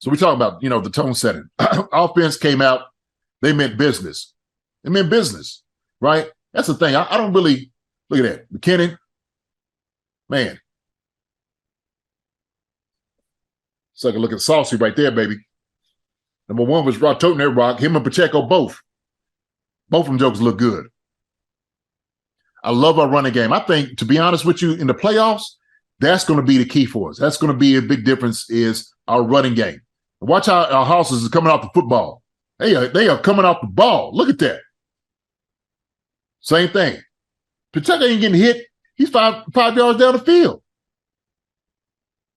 So we talk about, the tone setting. Offense came out. They meant business. They meant business, right? That's the thing. I don't really look at that. McKinnon, man. It's like a look at Saucy right there, baby. Number one was Rock toting that rock. Him and Pacheco both. Both of them jokers look good. I love our running game. I think, to be honest with you, in the playoffs, that's going to be the key for us. That's going to be a big difference is our running game. Watch how our houses is coming off the football. They are coming off the ball. Look at that. Same thing. Pacheco ain't getting hit. He's five yards down the field.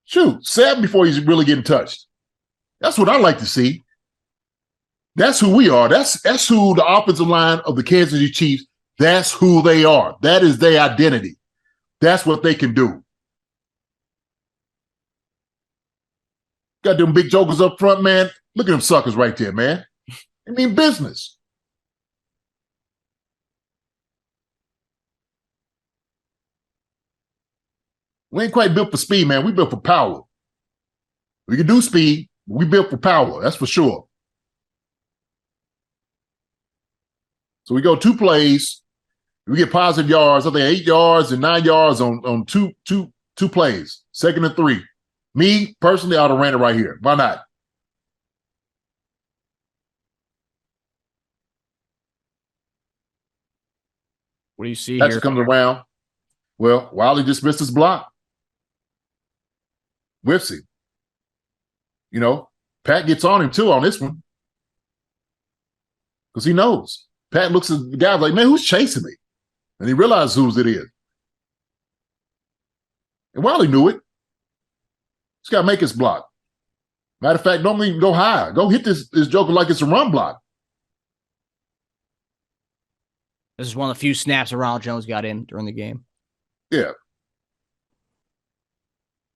Shoot, 7 before he's really getting touched. That's what I like to see. That's who we are. That's who the offensive line of the Kansas City Chiefs, that's who they are. That is their identity. That's what they can do. Got them big jokers up front, man. Look at them suckers right there, man. I mean business. We ain't quite built for speed, man. We built for power. We can do speed, but we built for power. That's for sure. So we go 2 plays. We get positive yards. I think 8 yards and 9 yards on two plays. 2nd and 3. Me, personally, I would have ran it right here. Why not? What do you see That's here? comes around. Well, Wiley just missed his block. Whiffs him. Pat gets on him, too, on this one. Because he knows. Pat looks at the guy like, man, who's chasing me? And he realizes whose it is. And Wiley knew it. He's got to make his block. Matter of fact, don't even go high. Go hit this joker like it's a run block. This is one of the few snaps Ronald Jones got in during the game. Yeah.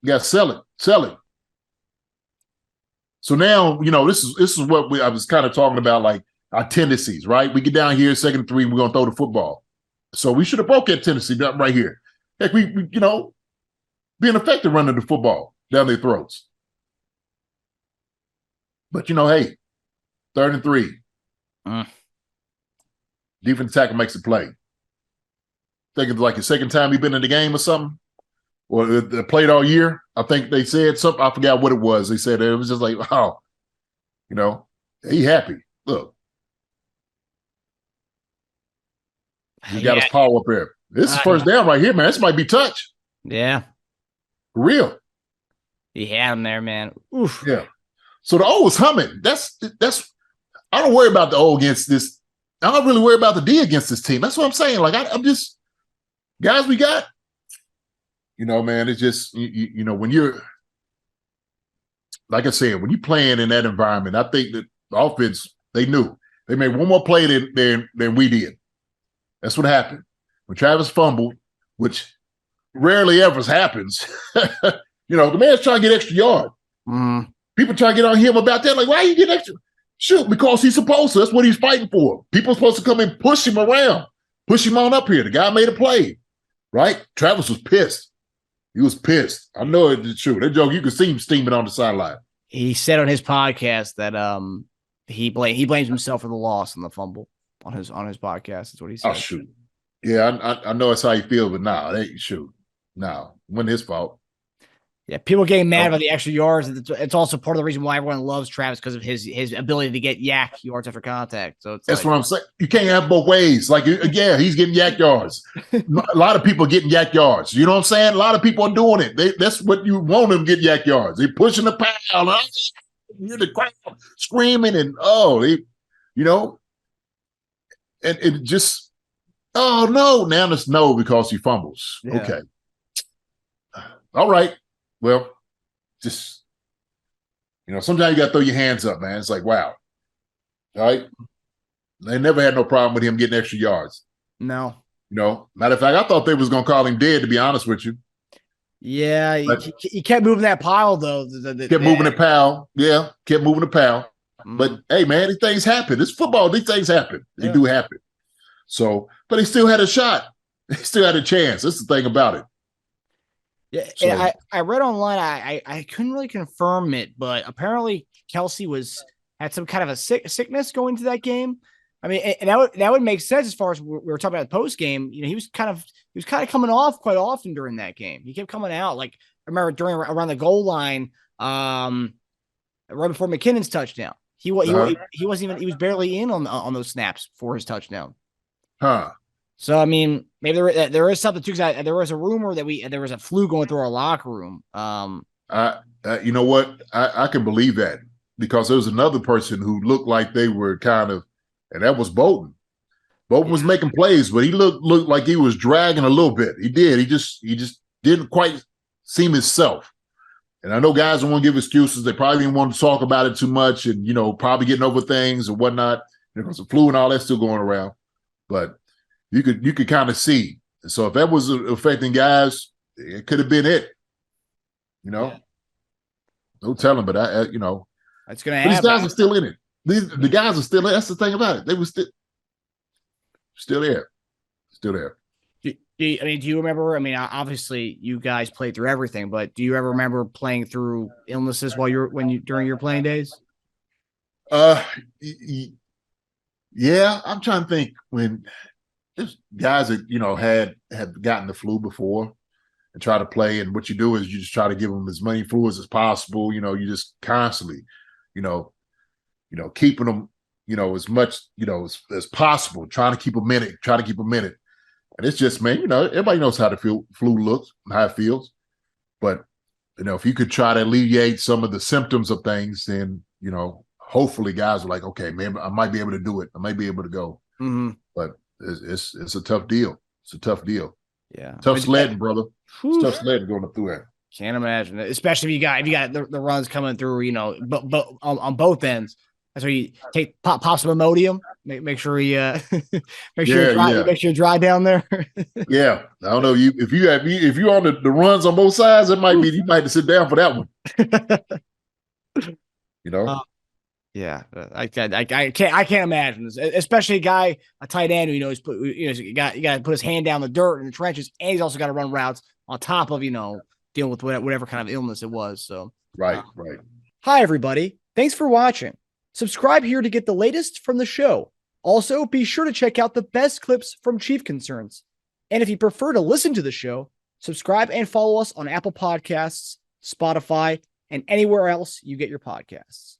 You got to sell it. Sell it. So now, this is what I was kind of talking about, like our tendencies, right? We get down here, 2nd and 3, we're going to throw the football. So we should have broke that tendency right here. Heck, we being effective running the football down their throats. But, hey, 3rd and 3. Defense tackle makes a play. Think it's like the second time you've been in the game or something, or they played all year. I think they said something. I forgot what it was. They said it was just like, oh, he happy. Look. He got his paw up there. This is first down right here, man. This might be touch. Yeah. For real. He had him there, man. Oof. Yeah. So the O is humming. That's I don't worry about the O against this. I don't really worry about the D against this team. That's what I'm saying. Like I'm just guys we got. Man, it's just when you're like I said, when you're playing in that environment, I think that the offense, they knew. They made one more play than we did. That's what happened. When Travis fumbled, which rarely ever happens, the man's trying to get extra yard. People try to get on him about that. Like, why you get extra? Shoot, because he's supposed to. That's what he's fighting for. People are supposed to come and push him around. Push him on up here. The guy made a play, right? Travis was pissed. He was pissed. I know it's true. That joke, you could see him steaming on the sideline. He said on his podcast that he blames himself for the loss and the fumble on his podcast. That's what he said. Oh, shoot. Yeah, I know it's how you feel, but shoot. No, it wasn't his fault. Yeah, people getting mad about the extra yards. It's also part of the reason why everyone loves Travis, because of his ability to get yak yards after contact. So that's what I'm saying. You can't have both ways. Like, yeah, he's getting yak yards. A lot of people are getting yak yards. You know what I'm saying? A lot of people are doing it. That's what you want them to get, yak yards. They're pushing the pile. You're the crowd screaming and and it just, oh no, now it's no because he fumbles. Yeah. Okay. All right. Well, just, sometimes you got to throw your hands up, man. It's like, wow. All right. They never had no problem with him getting extra yards. No. Matter of fact, I thought they was going to call him dead, to be honest with you. Yeah. He kept moving that pile, though. Kept moving the pile. Yeah. Kept moving the pile. But, hey, man, these things happen. It's football. These things happen. They do happen. So, but he still had a shot. He still had a chance. That's the thing about it. Yeah, so, I read online. I couldn't really confirm it, but apparently Kelce had some kind of a sickness going to that game. I mean, and that would make sense as far as we were talking about the post game. You know, he was kind of coming off quite often during that game. He kept coming out. Like I remember around the goal line, right before McKinnon's touchdown. He wasn't even, he was barely in on those snaps for his touchdown. Huh. So I mean, maybe there is something too. Because there was a rumor that there was a flu going through our locker room. You know what? I can believe that, because there was another person who looked like they were kind of, and that was Bolton. Bolton was making plays, but he looked like he was dragging a little bit. He did. He just didn't quite seem himself. And I know guys don't want to give excuses. They probably didn't want to talk about it too much, and probably getting over things or whatnot. Because the flu and all that's still going around. But you could kind of see. So if that was affecting guys, it could have been it. No telling, but that's gonna happen. These guys are still in it. The guys are still there. That's the thing about it. They were still there. Still there. Do you remember? I mean, obviously you guys played through everything, but do you ever remember playing through illnesses during your playing days? Yeah, I'm trying to think when there's guys that had gotten the flu before and try to play, and what you do is you just try to give them as many fluids as possible. You just constantly, keeping them, as much, as possible, trying to keep a minute. And it's just, man, everybody knows how the flu looks, how it feels. But, if you could try to alleviate some of the symptoms of things, then, hopefully guys are like, okay, man, I might be able to do it. I might be able to go. Mm-hmm. But it's a tough deal. It's a tough deal. Yeah. Tough sledding, brother. It's tough sledding going up through there. Can't imagine it. Especially if you got the runs coming through, but on both ends. That's where you pop some Imodium. Make sure you make sure you're dry down there. Yeah, I don't know if you're on the runs on both sides, it might be you might have to sit down for that one. Yeah, I can't imagine this, especially a tight end who you got to put his hand down the dirt in the trenches, and he's also got to run routes on top of dealing with whatever kind of illness it was. So right. Hi everybody, thanks for watching. Subscribe here to get the latest from the show. Also, be sure to check out the best clips from Chief Concerns. And if you prefer to listen to the show, subscribe and follow us on Apple Podcasts, Spotify, and anywhere else you get your podcasts.